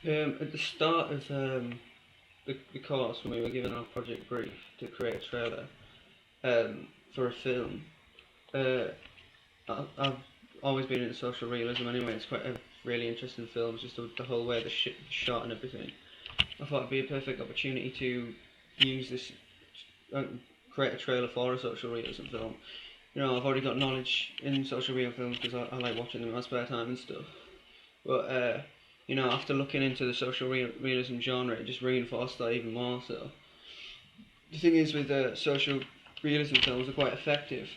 At the start of the course, when we were given our project brief to create a trailer for a film, uh, I've always been into social realism anyway. It's quite a really interesting film, just the whole way the shot and everything. I thought it'd be a perfect opportunity to use this, uh, create a trailer for a social realism film. I've already got knowledge in social realism films because I like watching them in my spare time and stuff. But after looking into the social realism genre, it just reinforced that even more. So the thing is with social realism films, they're quite effective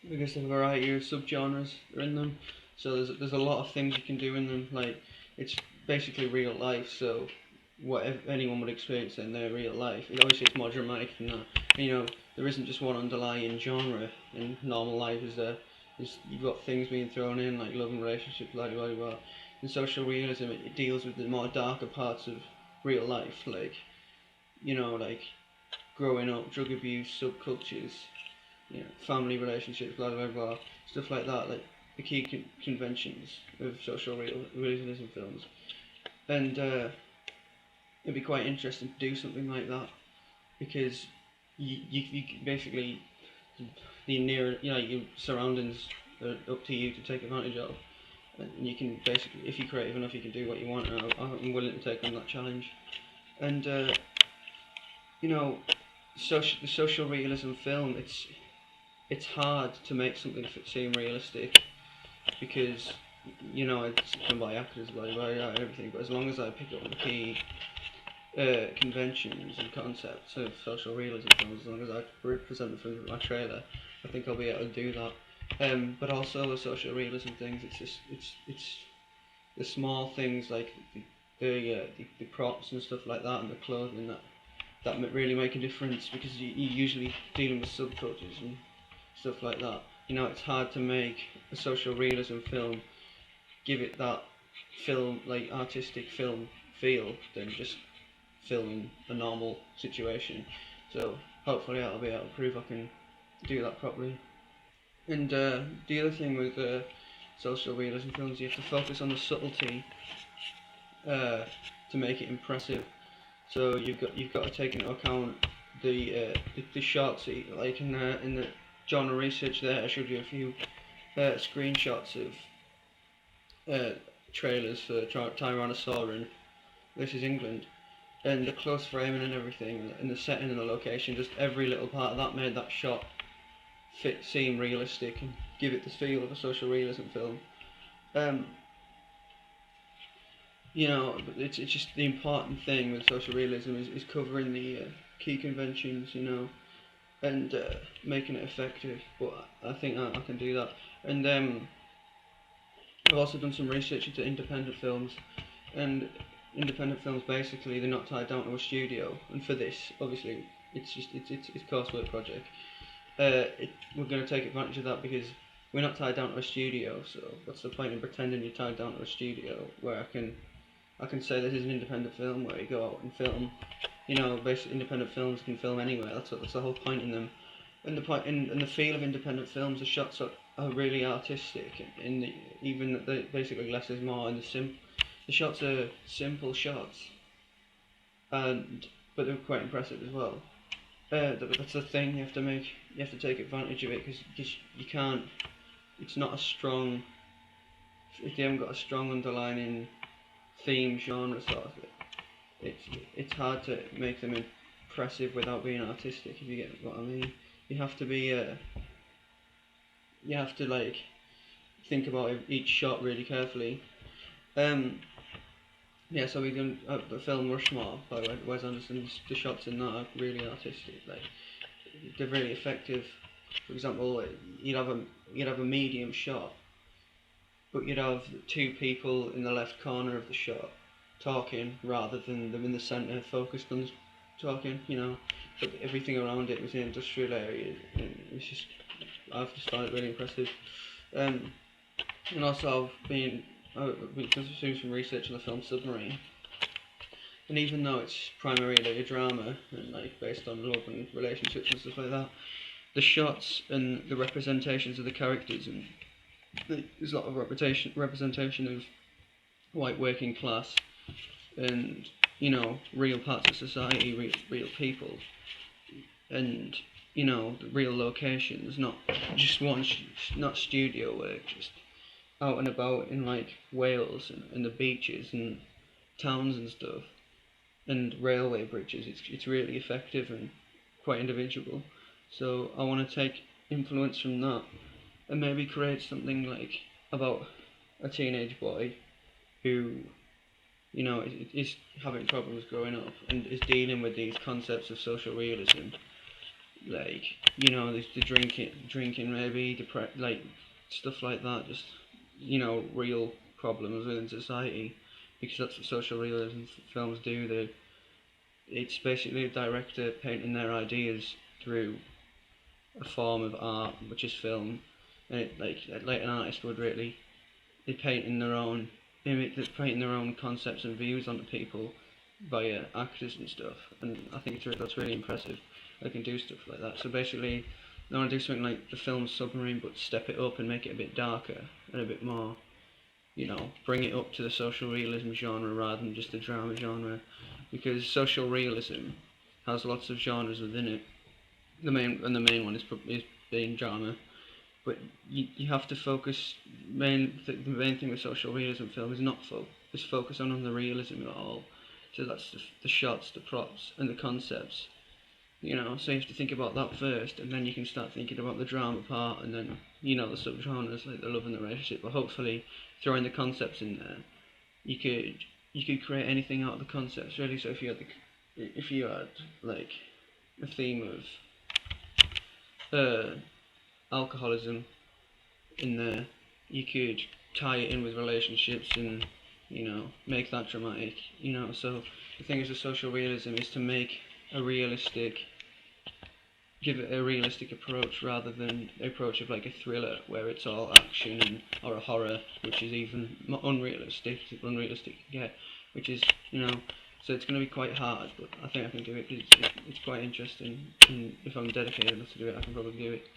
because there's a variety of subgenres are in them. So there's a lot of things you can do in them. Like it's basically real life. So what anyone would experience in their real life. Obviously, it's more dramatic than that. There isn't just one underlying genre in normal life. You've got things being thrown in like love and relationships, blah blah blah. In social realism, it deals with the more darker parts of real life, like like growing up, drug abuse, subcultures, family relationships, blah blah blah, stuff like that. Like the key conventions of social realism films, and it'd be quite interesting to do something like that because you basically the near your surroundings are up to you to take advantage of, and you can basically, if you're creative enough, you can do what you want. And I'm willing to take on that challenge. And you know, the social realism film, it's hard to make something seem realistic because it's done by actors, blah blah blah, and everything. But as long as I pick up the key conventions and concepts of social realism films, as long as I represent them from my trailer, I think I'll be able to do that. But also the social realism things, it's the small things like the props and stuff like that, and the clothing that really make a difference because you're usually dealing with subcultures and stuff like that. It's hard to make a social realism film give it that film, like artistic film feel, than just filming a normal situation. So hopefully I'll be able to prove I can do that properly. And the other thing with social realism films, you have to focus on the subtlety to make it impressive. So you've got to take into account the shots, like in the genre research there. I showed you a few screenshots of trailers for Tyrannosaurus versus England, and the close framing and everything, and the setting and the location. Just every little part of that made that shot seem realistic and give it the feel of a social realism film. Um, it's just the important thing with social realism is covering the key conventions, and making it effective. But I think I can do that. And I've also done some research into independent films, and independent films basically they're not tied down to a studio. And for this, obviously, it's a coursework project. We're going to take advantage of that because we're not tied down to a studio. So what's the point in pretending you're tied down to a studio where I can say this is an independent film where you go out and film. Basically independent films can film anywhere. That's the whole point in them. And the feel of independent films, the shots are really artistic. Even basically less is more. And the shots are simple shots, but they're quite impressive as well. That's the thing you have to make. You have to take advantage of it because you can't. It's not a strong. If you haven't got a strong underlining theme genre sort of thing, it's hard to make them impressive without being artistic. If you get what I mean, you have to be. You have to like think about each shot really carefully. Yeah, so we've done the film Rushmore by Wes Anderson. The shots in that are really artistic. Like they're really effective. For example, you'd have a medium shot, but you'd have two people in the left corner of the shot talking rather than them in the centre focused on talking. But everything around it was in industrial area, and I've just found it really impressive. And also I've been doing some research on the film Submarine, and even though it's primarily a drama and like based on love and relationships and stuff like that, the shots and the representations of the characters, and there's a lot of representation of white working class and real parts of society, real people, and the real locations, not just not studio work, just out and about in like Wales and the beaches and towns and stuff, and railway bridges. It's really effective and quite individual. So I want to take influence from that and maybe create something like about a teenage boy who is having problems growing up and is dealing with these concepts of social realism, like the drinking maybe like stuff like that, just real problems within society, because that's what social realism films do. It's basically a director painting their ideas through a form of art, which is film, and like an artist would really, they painting their own painting their own concepts and views onto people via actors and stuff, and I think that's really impressive. They can do stuff like that. So basically, I want to do something like the film Submarine, but step it up and make it a bit darker and a bit more, bring it up to the social realism genre rather than just the drama genre, because social realism has lots of genres within it. The main one is being drama, but you have to focus. The main thing with social realism film is not is focus on the realism of it all. So that's the shots, the props, and the concepts. So you have to think about that first, and then you can start thinking about the drama part, and then the subgenres like the love and the relationship. But hopefully, throwing the concepts in there, you could create anything out of the concepts really. So if you had like a theme of alcoholism in there, you could tie it in with relationships and make that dramatic. So the thing is with social realism is to give it a realistic approach rather than the approach of like a thriller where it's all action or a horror, which is even unrealistic to get, which is so it's going to be quite hard, but I think I can do it because it's quite interesting, and if I'm dedicated enough to do it, I can probably do it.